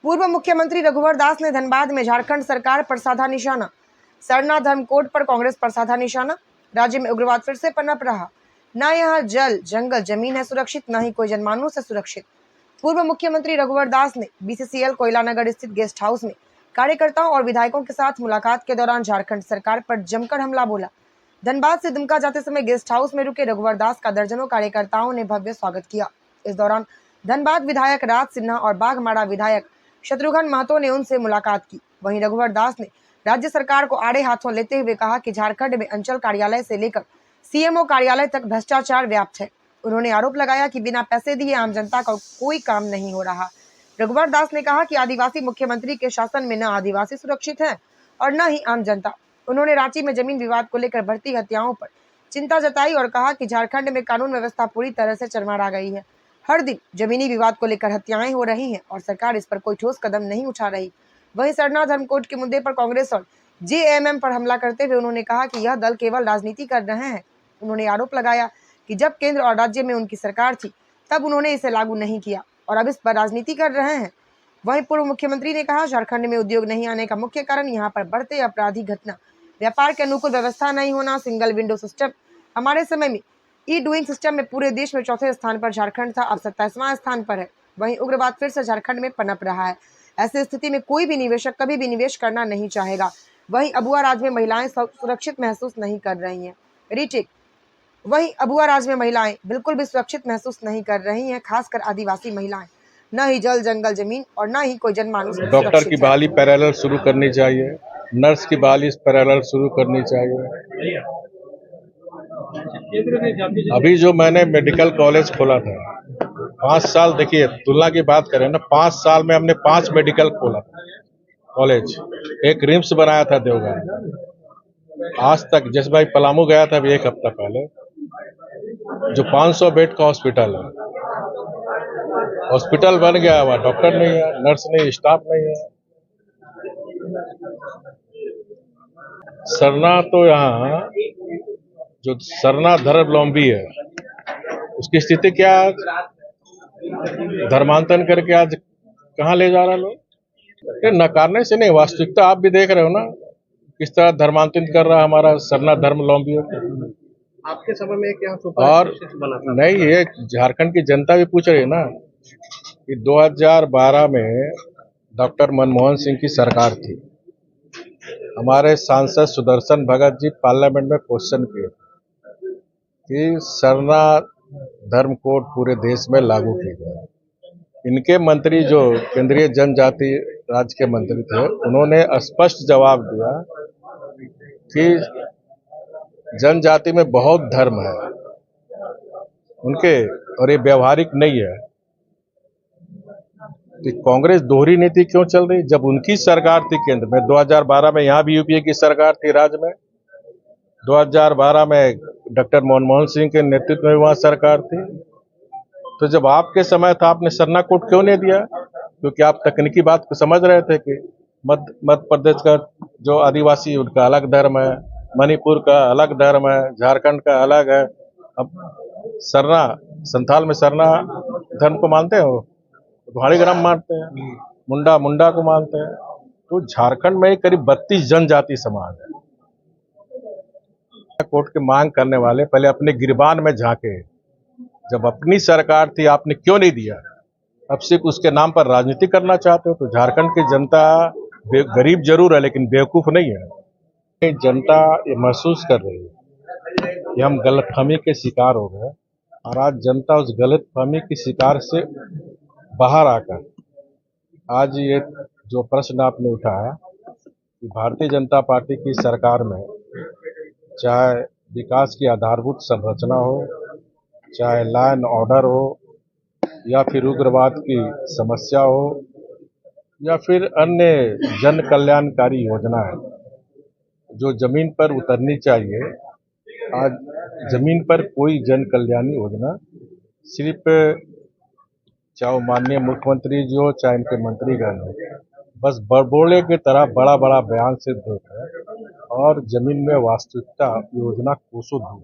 पूर्व मुख्यमंत्री रघुवर दास ने धनबाद में झारखंड सरकार पर साधा निशाना। सरना धर्मकोड पर कांग्रेस पर साधा निशाना। राज्य में उग्रवाद फिर से पनप रहा। न यहाँ जल जंगल जमीन है सुरक्षित, न ही कोई जनमानस है सुरक्षित। पूर्व मुख्यमंत्री रघुवर दास ने बीसीसीएल कोयलानगर स्थित गेस्ट हाउस में कार्यकर्ताओं और विधायकों के साथ मुलाकात के दौरान झारखंड सरकार पर जमकर हमला बोला। धनबाद से दुमका जाते समय गेस्ट हाउस में रुके रघुवर दास का दर्जनों कार्यकर्ताओं ने भव्य स्वागत किया। इस दौरान धनबाद विधायक राज सिन्हा और बाघमारा विधायक शत्रुघ्न महतो ने उनसे मुलाकात की। वहीं रघुवर दास ने राज्य सरकार को आड़े हाथों लेते हुए कहा कि झारखंड में अंचल कार्यालय से लेकर सीएमओ कार्यालय तक भ्रष्टाचार व्याप्त है। उन्होंने आरोप लगाया कि बिना पैसे दिए आम जनता का कोई काम नहीं हो रहा। रघुवर दास ने कहा कि आदिवासी मुख्यमंत्री के शासन में न आदिवासी सुरक्षित है और न ही आम जनता। उन्होंने रांची में जमीन विवाद को लेकर बढ़ती हत्याओं पर चिंता जताई और कहा कि झारखंड में कानून व्यवस्था पूरी तरह से चरमरा गई है। हर दिन जमीनी विवाद को लेकर हत्याएं हो रही हैं और सरकार इस पर कोई ठोस कदम नहीं उठा रही। वहीं सरना धर्मकोड के मुद्दे पर कांग्रेस और जेएमएम पर हमला करते हुए उन्होंने कहा कि यह दल केवल राजनीति कर रहे हैं। उन्होंने आरोप लगाया कि जब केंद्र और राज्य में उनकी सरकार थी तब उन्होंने इसे लागू नहीं किया और अब इस पर राजनीति कर रहे हैं। वहीं पूर्व मुख्यमंत्री ने कहा झारखंड में उद्योग नहीं आने का मुख्य कारण यहाँ पर बढ़ते अपराधी घटना, व्यापार के अनुकूल व्यवस्था नहीं होना, सिंगल विंडो सिस्टम। हमारे समय में ई डूइंग सिस्टम में पूरे देश में चौथे स्थान पर झारखंड था, अब 27वां स्थान पर है। वहीं उग्रवाद फिर से झारखंड में पनप रहा है। ऐसी स्थिति में कोई भी निवेशक कभी भी निवेश करना नहीं चाहेगा। वहीं अबुआ राज में महिलाएं सुरक्षित महसूस नहीं कर रही हैं। रीटेक वहीं अबुआ राज में महिलाएं बिल्कुल भी सुरक्षित महसूस नहीं कर रही हैं, खासकर आदिवासी महिलाएं। न ही जल जंगल जमीन और न ही कोई जनमानस। डॉक्टर की बहाली पैरेलल शुरू करनी चाहिए, नर्स की बहाली पैरेलल शुरू करनी चाहिए। अभी जो मैंने मेडिकल कॉलेज खोला था 5 साल, देखिए तुलना की बात करें ना, 5 साल में हमने 5 मेडिकल खोला था कॉलेज। एक रिम्स बनाया था देवघर। आज तक जैसे भाई पलामू गया था अभी 1 हफ्ता पहले, जो 500 बेड का हॉस्पिटल है, हॉस्पिटल बन गया हुआ, डॉक्टर नहीं है, नर्स नहीं, स्टाफ नहीं है। सरना तो यहाँ जो सरना धर्मावलंबी है उसकी स्थिति क्या है? धर्मांतरण करके आज कहाँ ले जा रहा लोग? नकारने से नहीं, वास्तविकता आप भी देख रहे हो ना किस तरह धर्मांतरित कर रहा हमारा सरना धर्मावलंबी। आपके समय में क्या और नहीं, ये झारखंड की जनता भी पूछ रही है ना कि 2012 में डॉक्टर मनमोहन सिंह की सरकार थी। हमारे सांसद सुदर्शन भगत जी पार्लियामेंट में क्वेश्चन किए कि सरना धर्म कोड पूरे देश में लागू किया जाए। इनके मंत्री जो केंद्रीय जनजाति राज्य के मंत्री थे, उन्होंने स्पष्ट जवाब दिया कि जनजाति में बहुत धर्म है उनके और ये व्यवहारिक नहीं है। तो कांग्रेस दोहरी नीति क्यों चल रही? जब उनकी सरकार थी केंद्र में 2012 में, यहाँ भी यूपीए की सरकार थी राज्य में, 2012 में डॉक्टर मनमोहन सिंह के नेतृत्व में वहां सरकार थी। तो जब आपके समय था आपने सरना कोड क्यों नहीं दिया? क्योंकि आप तकनीकी बात को समझ रहे थे कि मध्य प्रदेश का जो आदिवासी उनका अलग धर्म है, मणिपुर का अलग धर्म है, झारखंड का अलग है। अब सरना संथाल में सरना धर्म को मानते हो, भाड़ी ग्राम मानते हैं, मुंडा को मानते हैं। तो झारखंड में करीब 32 जनजाति समाज है। कोर्ट की मांग करने वाले पहले अपने गिरबान में झांके। जब अपनी सरकार थी आपने क्यों नहीं दिया? अब सिर्फ उसके नाम पर राजनीति करना चाहते हो। तो झारखंड की जनता गरीब जरूर है लेकिन बेवकूफ नहीं है। जनता ये महसूस कर रही है कि हम गलतफहमी के शिकार हो गए और आज जनता उस गलतफहमी के शिकार से बाहर आकर आज ये जो प्रश्न आपने उठाया कि भारतीय जनता पार्टी की सरकार में चाहे विकास की आधारभूत संरचना हो, चाहे लॉ एंड ऑर्डर हो, या फिर उग्रवाद की समस्या हो, या फिर अन्य जन कल्याणकारी योजना है जो जमीन पर उतरनी चाहिए, आज जमीन पर कोई जन कल्याणी योजना सिर्फ चाहे माननीय मुख्यमंत्री जी हो चाहे इनके मंत्रीगण हो, बस बड़बोले की तरह बड़ा बड़ा बयान सिर्फ देते हैं और जमीन में वास्तविकता योजना कोसों दूर है।